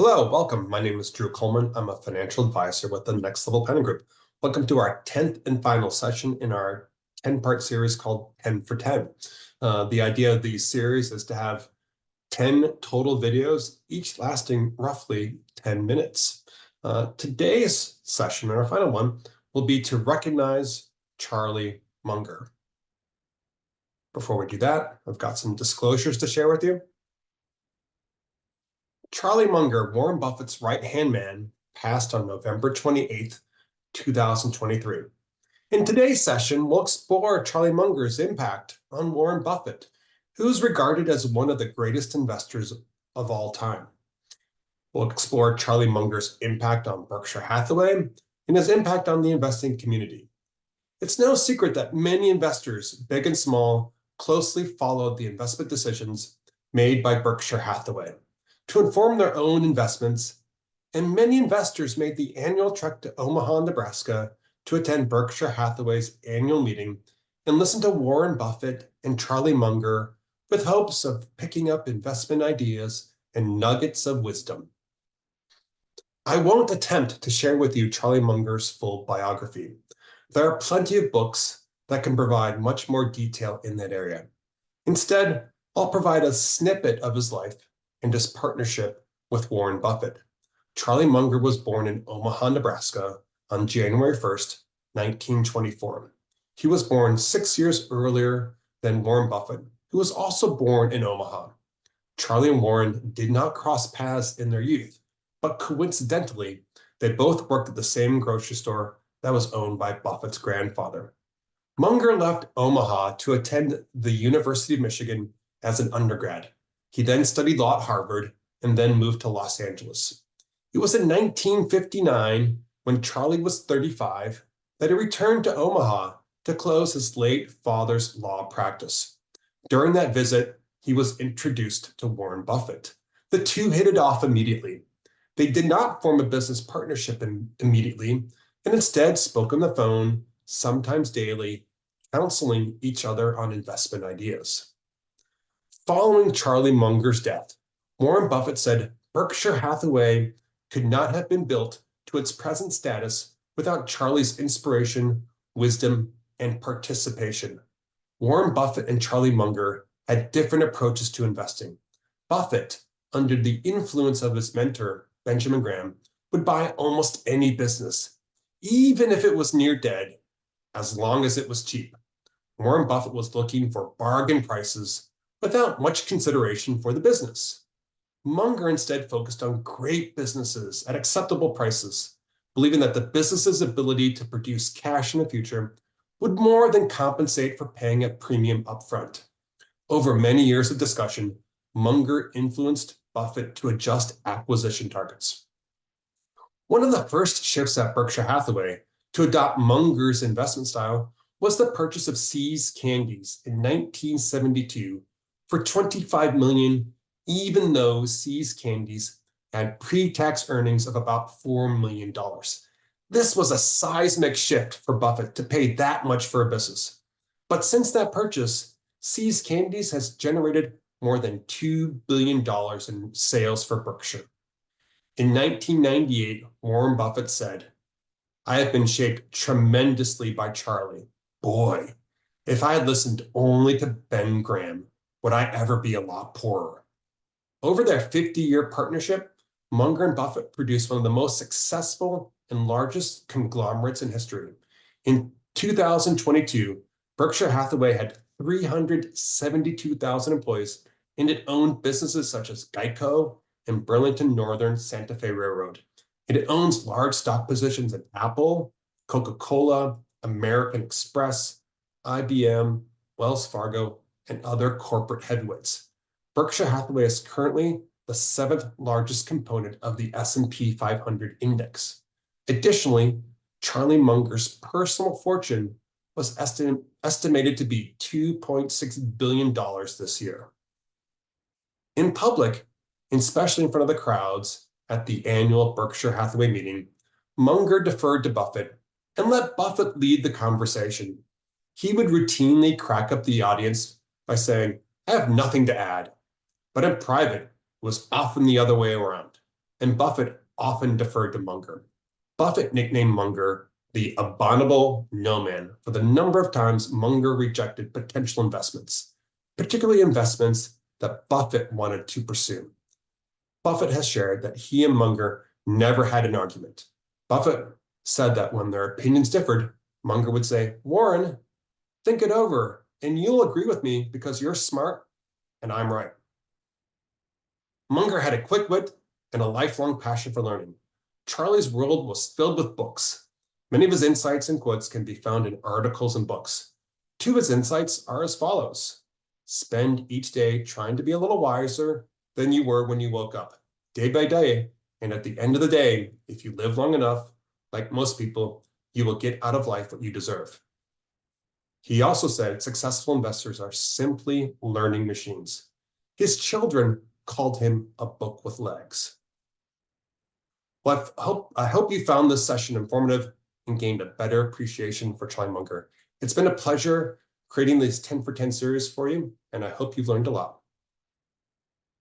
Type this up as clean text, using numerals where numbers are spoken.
Hello, welcome. My name is Drew Coleman. I'm a financial advisor with the Next Level Planning Group. Welcome to our 10th and final session in our 10-part series called 10 for 10. The idea of these series is to have 10 total videos, each lasting roughly 10 minutes. Today's session, our final one, will be to recognize Charlie Munger. Before we do that, I've got some disclosures to share with you. Charlie Munger, Warren Buffett's right-hand man, passed on November 28th, 2023. In today's session, we'll explore Charlie Munger's impact on Warren Buffett, who is regarded as one of the greatest investors of all time. We'll explore Charlie Munger's impact on Berkshire Hathaway and his impact on the investing community. It's no secret that many investors, big and small, closely followed the investment decisions made by Berkshire Hathaway to inform their own investments, and many investors made the annual trek to Omaha, Nebraska to attend Berkshire Hathaway's annual meeting and listen to Warren Buffett and Charlie Munger with hopes of picking up investment ideas and nuggets of wisdom. I won't attempt to share with you Charlie Munger's full biography. There are plenty of books that can provide much more detail in that area. Instead, I'll provide a snippet of his life and his partnership with Warren Buffett. Charlie Munger was born in Omaha, Nebraska on January 1st, 1924. He was born 6 years earlier than Warren Buffett, who was also born in Omaha. Charlie and Warren did not cross paths in their youth, but coincidentally, they both worked at the same grocery store that was owned by Buffett's grandfather. Munger left Omaha to attend the University of Michigan as an undergrad. He then studied law at Harvard and then moved to Los Angeles. It was in 1959, when Charlie was 35, that he returned to Omaha to close his late father's law practice. During that visit, he was introduced to Warren Buffett. The two hit it off immediately. They did not form a business partnership immediately, and instead spoke on the phone, sometimes daily, counseling each other on investment ideas. Following Charlie Munger's death, Warren Buffett said Berkshire Hathaway could not have been built to its present status without Charlie's inspiration, wisdom, and participation. Warren Buffett and Charlie Munger had different approaches to investing. Buffett, under the influence of his mentor, Benjamin Graham, would buy almost any business, even if it was near dead, as long as it was cheap. Warren Buffett was looking for bargain prices without much consideration for the business. Munger instead focused on great businesses at acceptable prices, believing that the business's ability to produce cash in the future would more than compensate for paying a premium upfront. Over many years of discussion, Munger influenced Buffett to adjust acquisition targets. One of the first shifts at Berkshire Hathaway to adopt Munger's investment style was the purchase of See's Candies in 1972 for $25 million, even though See's Candies had pre-tax earnings of about $4 million. This was a seismic shift for Buffett to pay that much for a business. But since that purchase, See's Candies has generated more than $2 billion in sales for Berkshire. In 1998, Warren Buffett said, "I have been shaped tremendously by Charlie. Boy, if I had listened only to Ben Graham, would I ever be a lot poorer?" Over their 50-year partnership, Munger and Buffett produced one of the most successful and largest conglomerates in history. In 2022, Berkshire Hathaway had 372,000 employees, and it owned businesses such as Geico and Burlington Northern Santa Fe Railroad. It owns large stock positions in Apple, Coca-Cola, American Express, IBM, Wells Fargo, and other corporate heavyweights. Berkshire Hathaway is currently the 7th largest component of the S&P 500 index. Additionally, Charlie Munger's personal fortune was estimated to be $2.6 billion this year. In public, especially in front of the crowds at the annual Berkshire Hathaway meeting, Munger deferred to Buffett and let Buffett lead the conversation. He would routinely crack up the audience by saying, "I have nothing to add." But in private, it was often the other way around. and Buffett often deferred to Munger. Buffett nicknamed Munger the abominable no man for the number of times Munger rejected potential investments, particularly investments that Buffett wanted to pursue. Buffett has shared that he and Munger never had an argument. Buffett said that when their opinions differed, Munger would say, "Warren, think it over, and you'll agree with me because you're smart and I'm right." Munger had a quick wit and a lifelong passion for learning. Charlie's world was filled with books. Many of his insights and quotes can be found in articles and books. Two of his insights are as follows. Spend each day trying to be a little wiser than you were when you woke up, day by day, and at the end of the day, if you live long enough, like most people, you will get out of life what you deserve. He also said successful investors are simply learning machines. His children called him a book with legs. Well, I hope you found this session informative and gained a better appreciation for Charlie Munger. It's been a pleasure creating this 10 for 10 series for you, and I hope you've learned a lot.